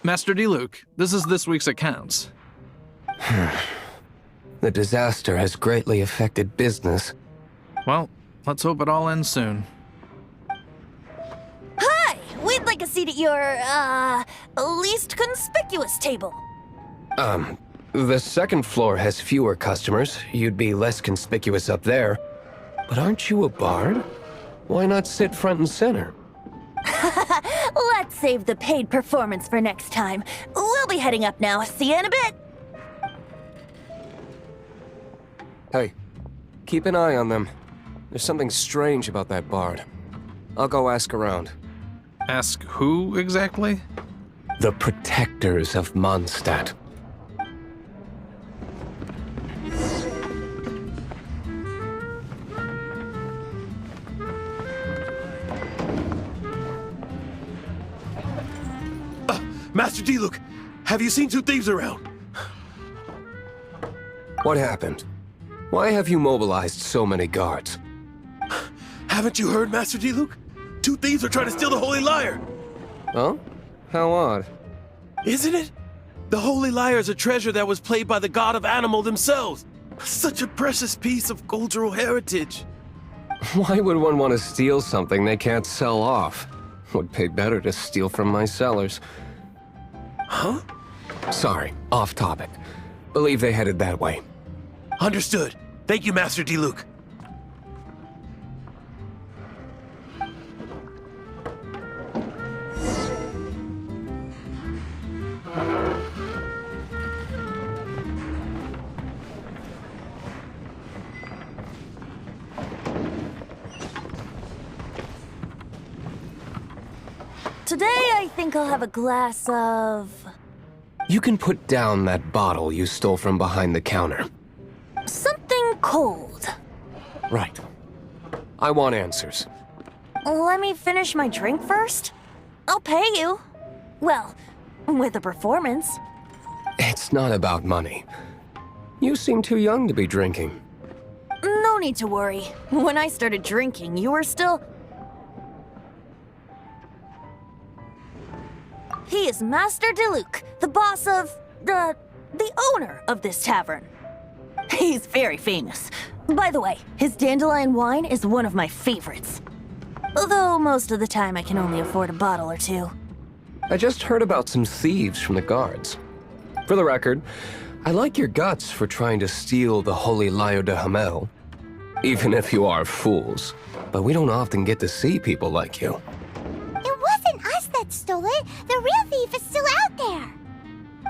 Master Diluc, this is this week's accounts. The disaster has greatly affected business. Well, let's hope it all ends soon. Hi! We'd like a seat at your, least conspicuous table. The second floor has fewer customers. You'd be less conspicuous up there. But aren't you a bard? Why not sit front and center? Let's save the paid performance for next time. We'll be heading up now. See you in a bit. Hey, keep an eye on them. There's something strange about that bard. I'll go ask around. Ask who exactly? The protectors of Mondstadt. Master Diluc, have you seen two thieves around? What happened? Why have you mobilized so many guards? Haven't you heard, Master Diluc? Two thieves are trying to steal the Holy Lyre! Oh? How odd. Isn't it? The Holy Lyre is a treasure that was played by the god of animal themselves. Such a precious piece of cultural heritage. Why would one want to steal something they can't sell off? Would pay better to steal from my sellers. Huh? Sorry, off topic. Believe they headed that way. Understood. Thank you, Master Diluc. Today, I think I'll have a glass of... You can put down that bottle you stole from behind the counter. something cold. Right. I want answers. Let me finish my drink first. I'll pay you. Well, with a performance. It's not about money. You seem too young to be drinking. No need to worry. When I started drinking, you were still... He is Master Diluc, the boss of... the owner of this tavern. He's very famous. By the way, his dandelion wine is one of my favorites. Although most of the time I can only afford a bottle or two. I just heard about some thieves from the guards. For the record, I like your guts for trying to steal the Holy Lyre de Hamel. Even if you are fools. But we don't often get to see people like you. It wasn't us that stole it. The real thief is still out there.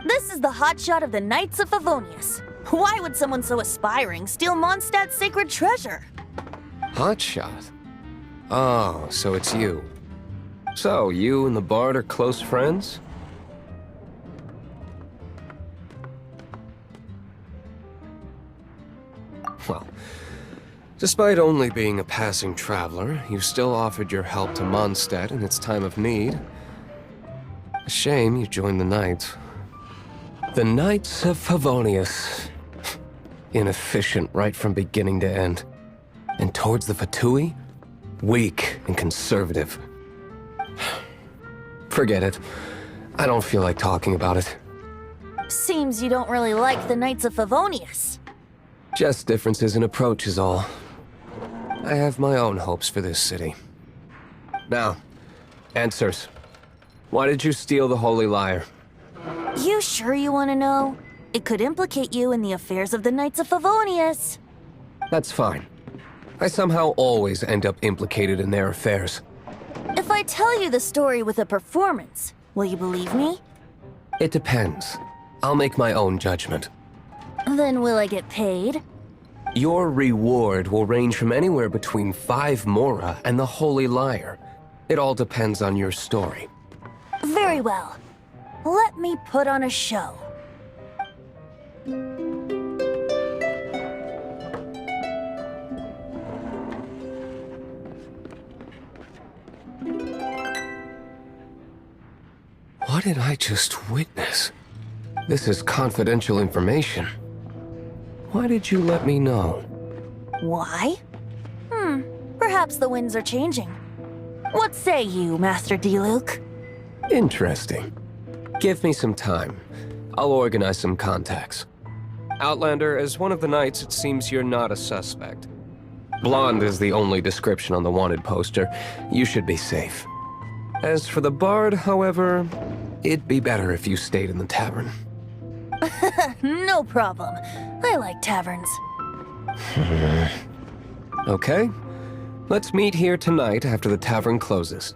This is the hotshot of the Knights of Favonius. Why would someone so aspiring steal Mondstadt's sacred treasure? Hotshot? Oh, so it's you. So, you and the bard are close friends? Well, despite only being a passing traveler, you still offered your help to Mondstadt in its time of need. A shame you joined the Knights. The Knights of Favonius. Inefficient right from beginning to end. And towards the Fatui, weak and conservative. Forget it. I don't feel like talking about it. Seems you don't really like the Knights of Favonius. Just differences in approach is all. I have my own hopes for this city. Now, answers. Why did you steal the Holy Lyre? You sure you want to know? It could implicate you in the affairs of the Knights of Favonius. That's fine. I somehow always end up implicated in their affairs. If I tell you the story with a performance, will you believe me? It depends. I'll make my own judgment. Then will I get paid? Your reward will range from anywhere between 5 mora and the Holy Lyre. It all depends on your story. Very well. Let me put on a show. What did I just witness? This is confidential information. Why did you let me know? Why? Perhaps the winds are changing. What say you, Master Diluc? Interesting. Give me some time. I'll organize some contacts. Outlander, as one of the knights, it seems you're not a suspect. Blonde is the only description on the wanted poster. You should be safe. As for the bard, however, it'd be better if you stayed in the tavern. No problem. I like taverns. Okay. Let's meet here tonight after the tavern closes.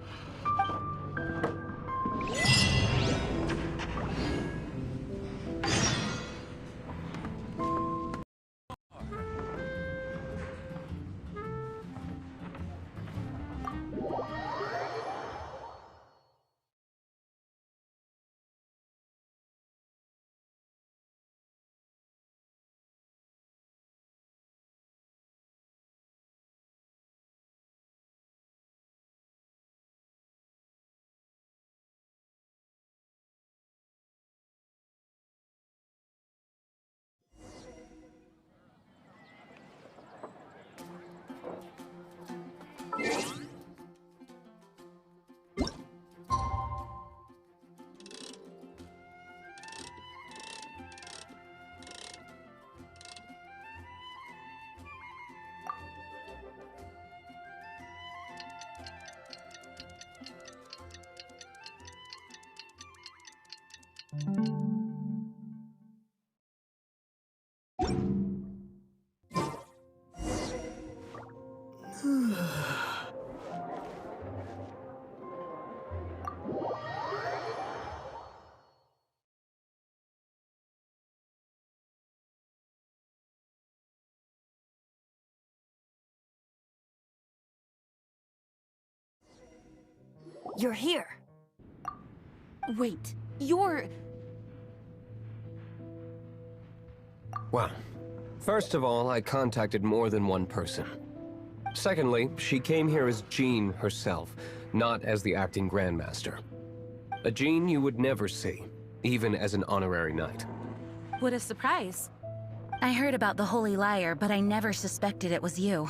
You're here. Wait, you're... Well, first of all, I contacted more than one person. Secondly, she came here as Jean herself, not as the acting Grandmaster. A Jean you would never see, even as an honorary knight. What a surprise. I heard about the Holy Lyre, but I never suspected it was you.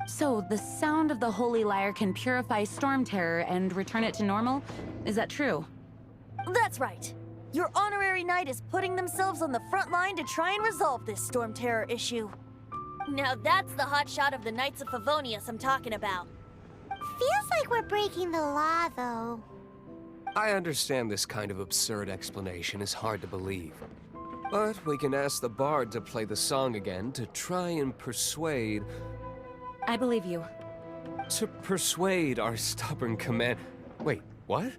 So, the sound of the Holy Lyre can purify Storm Terror and return it to normal? Is that true? That's right. Your honorary knight is putting themselves on the front line to try and resolve this Storm Terror issue. Now that's the hotshot of the Knights of Favonius I'm talking about. Feels like we're breaking the law, though. I understand this kind of absurd explanation is hard to believe. But we can ask the bard to play the song again to try and persuade... I believe you. To persuade our stubborn command... Wait, what?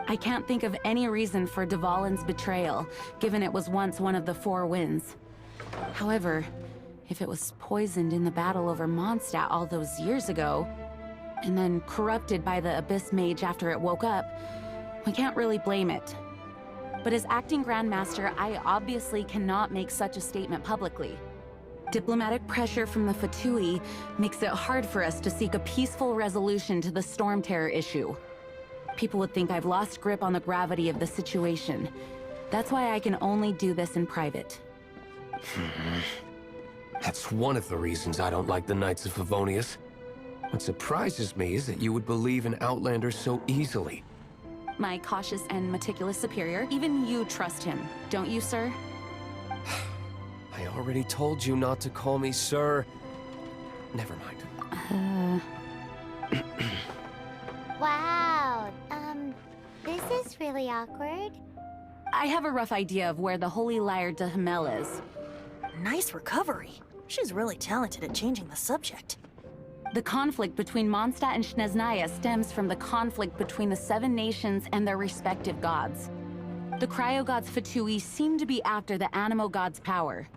I can't think of any reason for Dvalin's betrayal, given it was once one of the Four Winds. However, if it was poisoned in the battle over Mondstadt all those years ago, and then corrupted by the Abyss Mage after it woke up, we can't really blame it. But as acting Grandmaster, I obviously cannot make such a statement publicly. Diplomatic pressure from the Fatui makes it hard for us to seek a peaceful resolution to the Storm Terror issue. People would think I've lost grip on the gravity of the situation. That's why I can only do this in private. That's one of the reasons I don't like the Knights of Favonius. What surprises me is that you would believe in Outlander so easily. My cautious and meticulous superior, even you trust him, don't you, sir? I already told you not to call me sir. Never mind. Wow, this is really awkward. I have a rough idea of where the Holy Lyre de Himmel is. Nice recovery. She's really talented at changing the subject. The conflict between Mondstadt and Snezhnaya stems from the conflict between the Seven Nations and their respective gods. The Cryo-Gods Fatui seem to be after the Animo God's power.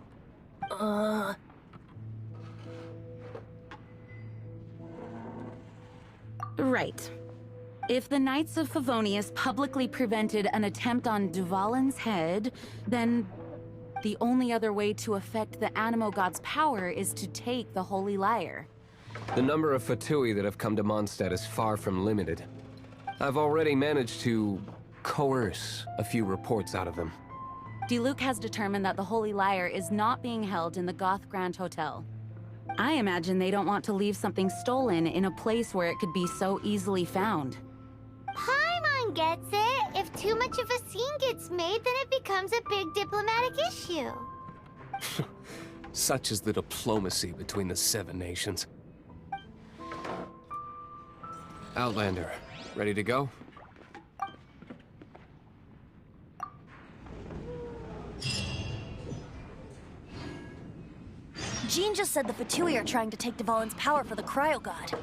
Right. If the Knights of Favonius publicly prevented an attempt on Dvalin's head, then the only other way to affect the Animo God's power is to take the Holy Lyre. The number of Fatui that have come to Mondstadt is far from limited. I've already managed to coerce a few reports out of them. Diluc has determined that the Holy Lyre is not being held in the Goth Grand Hotel. I imagine they don't want to leave something stolen in a place where it could be so easily found. Paimon gets it. If too much of a scene gets made, then it becomes a big diplomatic issue. Such is the diplomacy between the Seven Nations. Outlander, ready to go? Jean just said the Fatui are trying to take Dvalin's power for the Cryo God.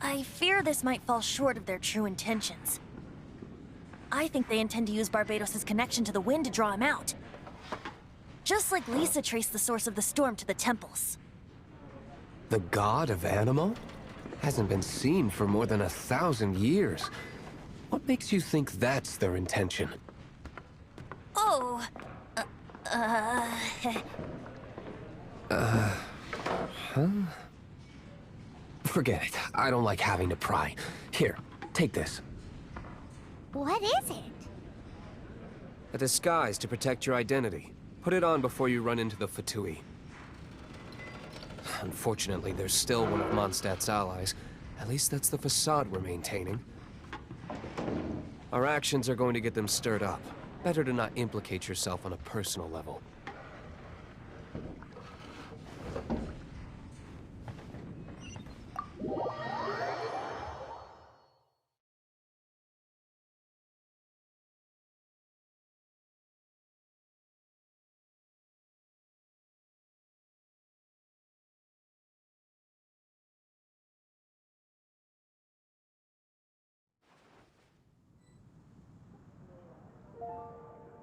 I fear this might fall short of their true intentions. I think they intend to use Barbados' connection to the wind to draw him out. Just like Lisa traced the source of the storm to the temples. The god of Animo? Hasn't been seen for more than 1,000 years. What makes you think that's their intention? Oh, Forget it. I don't like having to pry. Here, take this. What is it? A disguise to protect your identity. Put it on before you run into the Fatui. Unfortunately, there's still one of Mondstadt's allies. At least that's the facade we're maintaining. Our actions are going to get them stirred up. Better to not implicate yourself on a personal level.